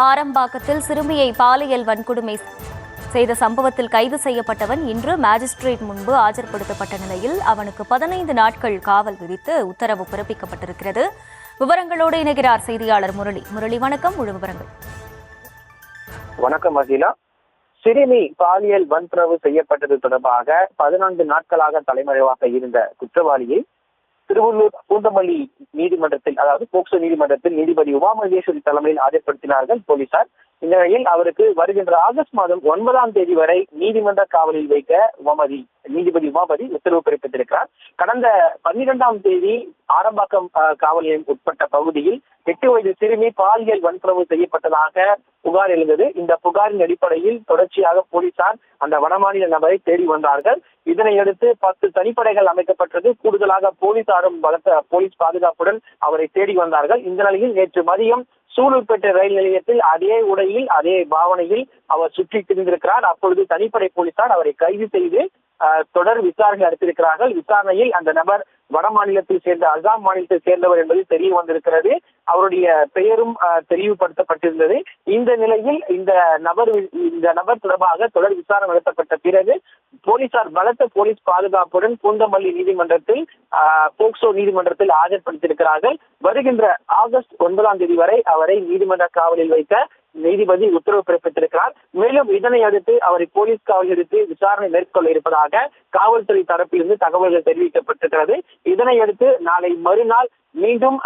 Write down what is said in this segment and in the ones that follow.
ஆரம்பாக்கத்தில் சிறுமியை பாலியல் வன்கொடுமை செய்த சம்பவத்தில் கைது செய்யப்பட்டவன் இன்று மேஜிஸ்ட்ரேட் முன்பு ஆஜர்படுத்தப்பட்ட நிலையில் அவனுக்கு 15 நாட்கள் காவல் விதித்து உத்தரவு பிறப்பிக்கப்பட்டிருக்கிறது. விவரங்களோடு இணைகிறார் செய்தியாளர் முரளி. முரளி, வணக்கம். முழு விவரங்கள். வணக்கம் அகிலா. சிறுமி பாலியல் வன்புணர்வு செய்யப்பட்டது தொடர்பாக 14 நாட்களாக தலைமறைவாக இருந்த குற்றவாளியை திருவள்ளூர் பூந்தமல்லி நீதிமன்றத்தில், அதாவது போக்சோ நீதிமன்றத்தில் நீதிபதி உமா மகேஸ்வரி தலைமையில் ஆஜர்படுத்தினார்கள் போலீசார். இந்த நிலையில் அவருக்கு வருகின்ற ஆகஸ்ட் மாதம் 9ஆம் தேதி வரை நீதிமன்ற காவலில் வைக்க நீதிபதி உமாபதி உத்தரவு பிறப்பித்திருக்கிறார். கடந்த 12ஆம் தேதி ஆரம்பாக்கம் காவல் நிலையம் உட்பட்ட பகுதியில் 8 வயது சிறுமி பாலியல் வன்புணர்வு செய்யப்பட்டதாக புகார் எழுந்தது. இந்த புகாரின் அடிப்படையில் தொடர்ச்சியாக போலீசார் அந்த வடமாநில நபரை தேடி வந்தார்கள். இதனையடுத்து 10 தனிப்படைகள் அமைக்கப்பட்டது. கூடுதலாக போலீசாரும் பலத்த போலீஸ் பாதுகாப்புடன் அவரை தேடி வந்தார்கள். இந்த நிலையில் நேற்று மதியம் சூலூர்பேட்டை ரயில் நிலையத்தில் அதே உடையில் அதே பாவனையில் அவர் சுற்றி திரிந்திருக்கிறார். அப்பொழுது தனிப்படை போலீசார் அவரை கைது செய்து தொடர் விசாரணை நடத்தியிருக்கிறார்கள். விசாரணையில் அந்த நபர் வட மாநிலத்தில் சேர்ந்த அசாம் மாநிலத்தை சேர்ந்தவர் என்பது தெரிய வந்திருக்கிறது. அவருடைய பெயரும் தெளிவுபடுத்தப்பட்டிருந்தது. இந்த நிலையில் இந்த நபர் தொடர்பாக தொடர் விசாரணை நடத்தப்பட்ட பிறகு போலீசார் பலத்த போலீஸ் பாதுகாப்புடன் பூந்தமல்லி நீதிமன்றத்தில் போக்சோ நீதிமன்றத்தில் ஆஜர்படுத்தியிருக்கிறார்கள். வருகின்ற ஆகஸ்ட் 9ஆம் தேதி வரை அவரை நீதிமன்ற காவலில் வைக்க நீதிபதி உத்தரவு பிறப்பித்திருக்கிறார். மேலும் இதனை அடுத்து அவரை போலீஸ் காவலில் எடுத்து விசாரணை மேற்கொள்ள இருப்பதாக காவல்துறை தரப்பிலிருந்து தகவல்கள் தெரிவிக்கப்பட்டிருக்கிறது. இதனை அடுத்து நாளை மறுநாள் மீண்டும்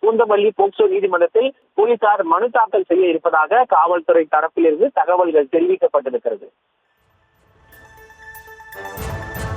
பூந்தமல்லி போக்சோ நீதிமன்றத்தில் போலீசார் மனு தாக்கல் செய்ய இருப்பதாக காவல்துறை தரப்பிலிருந்து தகவல்கள் தெரிவிக்கப்பட்டிருக்கிறது.